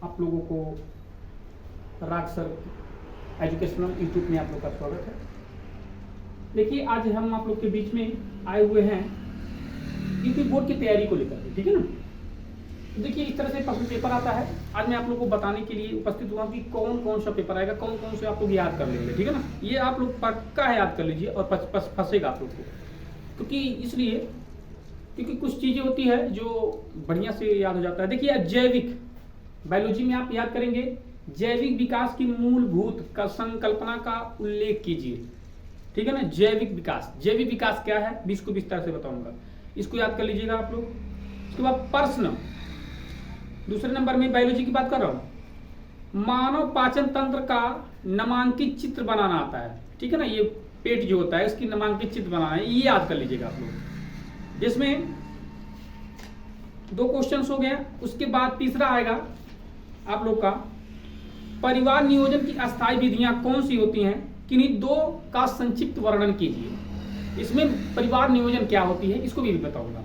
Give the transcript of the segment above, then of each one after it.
आप लोगों को राज सर एजुकेशनल यूट्यूब में आप लोग का स्वागत है। देखिए आज हम आप लोग के बीच में आए हुए हैं यूपी बोर्ड की तैयारी को लेकर के, ठीक है ना। तो देखिए इस तरह से प्रश्न पेपर आता है। आज मैं आप लोगों को बताने के लिए उपस्थित हुआ कि कौन कौन सा पेपर आएगा, कौन कौन से आप लोग याद कर लेंगे, ठीक है ना। ये आप लोग पक्का है याद कर लीजिए और फंसेगा आप लोग को, क्योंकि कुछ चीज़ें होती है जो बढ़िया से याद हो जाता है। देखिए जैविक बायोलॉजी में आप याद करेंगे, जैविक विकास की मूलभूत का संकल्पना का उल्लेख कीजिए, ठीक है ना। जैविक विकास क्या है भी इसको विस्तार से बताऊंगा, इसको याद कर लीजिएगा आप लोग। उसके बाद प्रश्न दूसरे नंबर में बायोलॉजी की बात कर रहा हूं, मानव पाचन तंत्र का नामांकित चित्र बनाना आता है, ठीक है ना। ये पेट जो होता है इसकी नामांकित चित्र बनाना है, ये याद कर लीजिएगा आप लोग। इसमें 2 क्वेश्चंस हो गए। उसके बाद तीसरा आएगा आप लोग का परिवार नियोजन की अस्थायी विधियां कौन सी होती हैं, किन्हीं 2 का संक्षिप्त वर्णन कीजिए। इसमें परिवार नियोजन क्या होती है इसको भी बताऊंगा।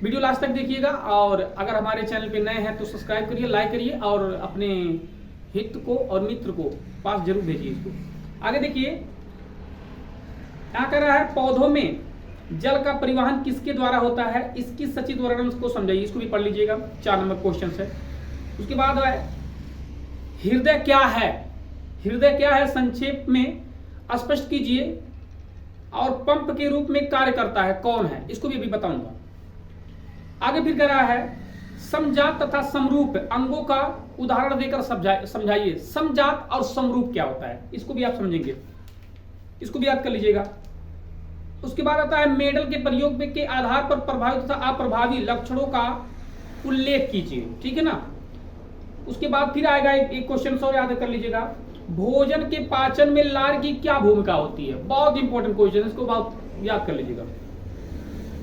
वीडियो लास्ट तक देखिएगा और अगर हमारे चैनल पे नए हैं तो सब्सक्राइब करिए, लाइक करिए और अपने हित को और मित्र को पास जरूर भेजिए इसको। आगे देखिए क्या कह रहा है, पौधों में जल का परिवहन किसके द्वारा होता है, इसकी सचित वर्णन को समझाइए, इसको भी पढ़ लीजिएगा। 4 नंबर क्वेश्चन है। उसके बाद हृदय क्या है संक्षेप में स्पष्ट कीजिए और पंप के रूप में कार्य करता है कौन है, इसको भी अभी बताऊंगा। आगे फिर कह रहा है समजात तथा समरूप अंगों का उदाहरण देकर समझाइए। समजात और समरूप क्या होता है इसको भी आप समझेंगे, इसको भी याद कर लीजिएगा। उसके बाद आता है मेडल के प्रयोग के आधार पर प्रभावी तथा अप्रभावी लक्षणों का उल्लेख कीजिए, ठीक है ना। उसके बाद फिर आएगा एक क्वेश्चन और याद कर लीजिएगा, भोजन के पाचन में लार की क्या भूमिका होती है। बहुत इंपॉर्टेंट क्वेश्चन, इसको बहुत याद कर लीजिएगा।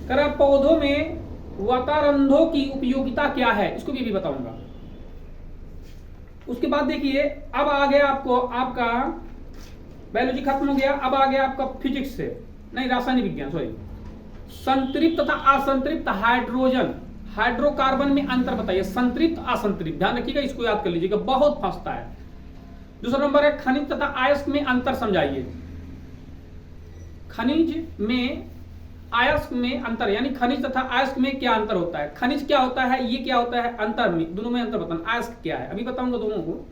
कह रहा पौधों में वातारंधों की उपयोगिता क्या है, इसको भी बताऊंगा। उसके बाद देखिए अब आ गया आपका बायोलॉजी खत्म हो गया, अब आ गया आपका फिजिक्स से नहीं रासायनिक विज्ञान संतृप्त तथा असंतृप्त हाइड्रोकार्बन में अंतर बताइए। संतृप्त असंतृप्त ध्यान रखिएगा, इसको याद कर लीजिएगा, बहुत फंसता है। दूसरा नंबर है खनिज तथा अयस्क में अंतर समझाइए। खनिज में अयस्क में अंतर यानी खनिज तथा अयस्क में क्या अंतर होता है, खनिज क्या होता है, ये क्या होता है, अंतर में दोनों में अंतर बताना। अयस्क क्या है अभी बताऊंगा दोनों को।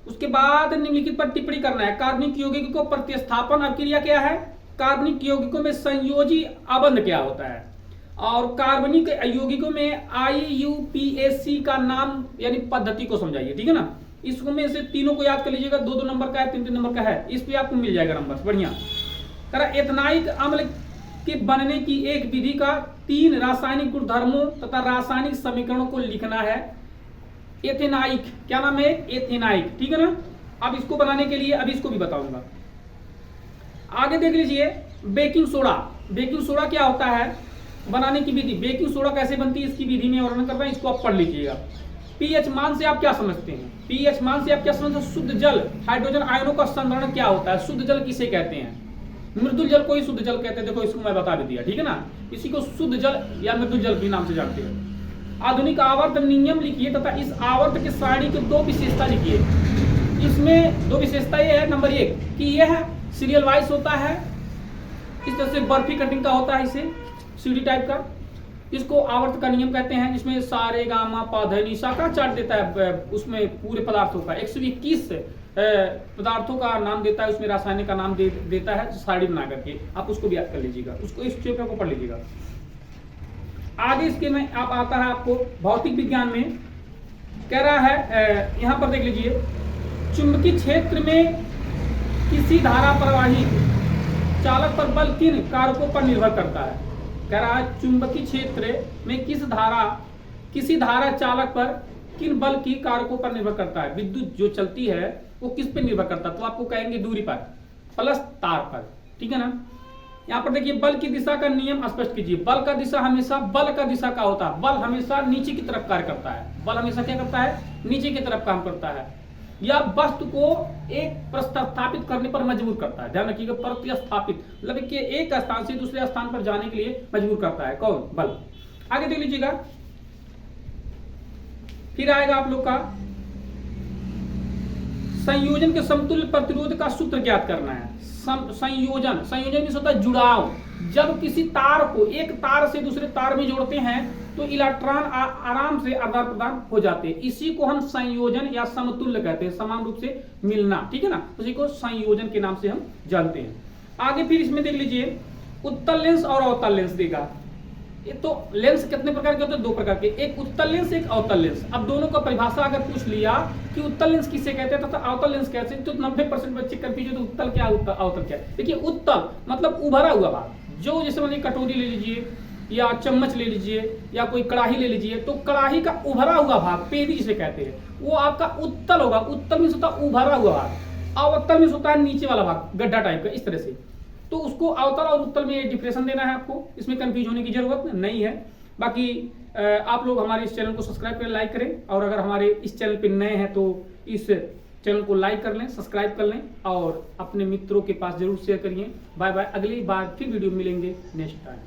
उसके बाद निम्नलिखित पर टिप्पणी करना है। कार्बनिक यौगिकों प्रतिस्थापन अभिक्रिया क्या है, कार्बनिक यौगिकों में संयोजी आबंध क्या होता है, और कार्बनिक यौगिकों में IUPAC का नाम यानी पद्धति को समझाइए, ठीक है ना। इसको में से तीनों को याद कर लीजिएगा, 2-2 नंबर का है, 3-3 नंबर का है, इस पे आपको मिल जाएगा नंबर बढ़िया। एथनाइक अम्ल के बनने की एक विधि का 3 रासायनिक गुणधर्मों तथा रासायनिक समीकरणों को लिखना है। एथेनाइक क्या नाम है, एथेनाइक, ठीक है ना। अब इसको बनाने के लिए अभी इसको भी बताऊंगा। आगे देख लीजिए बेकिंग सोडा क्या होता है, बनाने की विधि, बेकिंग सोडा कैसे बनती है इसकी विधि में वर्णन कर रहे हैं, इसको आप पढ़ लीजिएगा। पीएच मान से आप क्या समझते हैं, पीएच मान से आप क्या समझते हैं, शुद्ध जल हाइड्रोजन आयनों का संग्रहण क्या होता है, शुद्ध जल किसे कहते हैं, मृदुल जल को ही शुद्ध जल कहते हैं। देखो इसको मैं बता भी दिया, ठीक है ना। इसी को शुद्ध जल या मृदुल जल के नाम से जानते हैं। आधुनिक आवर्त नियम लिखिए तथा इस आवर्त के सारणी की 2 विशेषता लिखिए। इसमें 2 विशेषता ये है, नंबर 1 कि यह सीरियल वाइज होता है, इस तरह से बर्फी कटिंग का होता है, इसे सीडी टाइप का, इसको आवर्त का नियम कहते हैं। इसमें सारे गामा पाधनी सा का चार्ट देता है, उसमें पूरे पदार्थों का 121 पदार्थों का नाम देता है, उसमें रासायनिक का नाम देता है सारणी बना करके, आप उसको भी याद कर लीजिएगा, उसको इस चैप्टर को पढ़ लीजिएगा। आगे इसके में आप आता है आपको भौतिक विज्ञान में कह रहा है, यहां पर देख लीजिए चुंबकीय क्षेत्र में किसी धारा प्रवाही चालक पर बल किन कारकों पर निर्भर करता है। कह रहा है चुंबकीय क्षेत्र में किसी धारा चालक पर किन बल की कारकों पर निर्भर करता है। विद्युत जो चलती है वो किस पर निर्भर करता है, तो आपको कहेंगे दूरी पर प्लस तार पर, ठीक है ना। यहाँ पर देखिए बल की दिशा का नियम स्पष्ट कीजिए। बल का दिशा का होता है, बल हमेशा नीचे की तरफ कार्य करता है, बल हमेशा क्या करता है, नीचे की तरफ काम करता है, या वस्तु को एक प्रस्थापित करने पर मजबूर करता है। ध्यान रखिएगा, प्रतिस्थापित मतलब कि एक स्थान से दूसरे स्थान पर जाने के लिए मजबूर करता है कौन, बल। आगे देख लीजिएगा फिर आएगा आप लोग का संयोजन के समतुल्य प्रतिरोध का सूत्र ज्ञात करना है। संयोजन मीन्स होता है जुड़ाव। जब किसी तार को एक तार से दूसरे तार में जोड़ते हैं तो इलेक्ट्रॉन आराम से आदान प्रदान हो जाते हैं। इसी को हम संयोजन या समतुल्य कहते हैं, समान रूप से मिलना, ठीक है ना, उसी को संयोजन के नाम से हम जानते हैं। आगे फिर इसमें देख लीजिए उत्तल लेंस और अवतल लेंस देगा। ये तो लेंस कितने प्रकार के होते हैं? दो प्रकार के, एक उत्तल लेंस एक अवतल लेंस। अब दोनों का परिभाषा अगर पूछ लिया कि उत्तल लेंस किसे कहते हैं तथा अवतल लेंस कैसे, तो 90% बच्चे कंफ्यूज है, तो उत्तल क्या अवतल क्या है। देखिए उत्तल मतलब उभरा हुआ भाग, जो जैसे मानिए कटोरी ले लीजिए या चम्मच ले लीजिए या कोई कढ़ाई ले लीजिए, तो कढ़ाई का उभरा हुआ भाग, पेदी जिसे कहते हैं, वो आपका उत्तल होगा। उत्तल मीन्स होता है उभरा हुआ भाग, अवतल मीन्स होता है नीचे वाला भाग, गड्ढा टाइप का, इस तरह से। तो उसको अवतल और उत्तल में डिफरेंस देना है आपको, इसमें कंफ्यूज होने की जरूरत नहीं है। बाकी आप लोग हमारे इस चैनल को सब्सक्राइब करें, लाइक करें, और अगर हमारे इस चैनल पे नए हैं तो इस चैनल को लाइक कर लें, सब्सक्राइब कर लें और अपने मित्रों के पास जरूर शेयर करिए। बाय बाय, अगली बार फिर वीडियो मिलेंगे नेक्स्ट टाइम।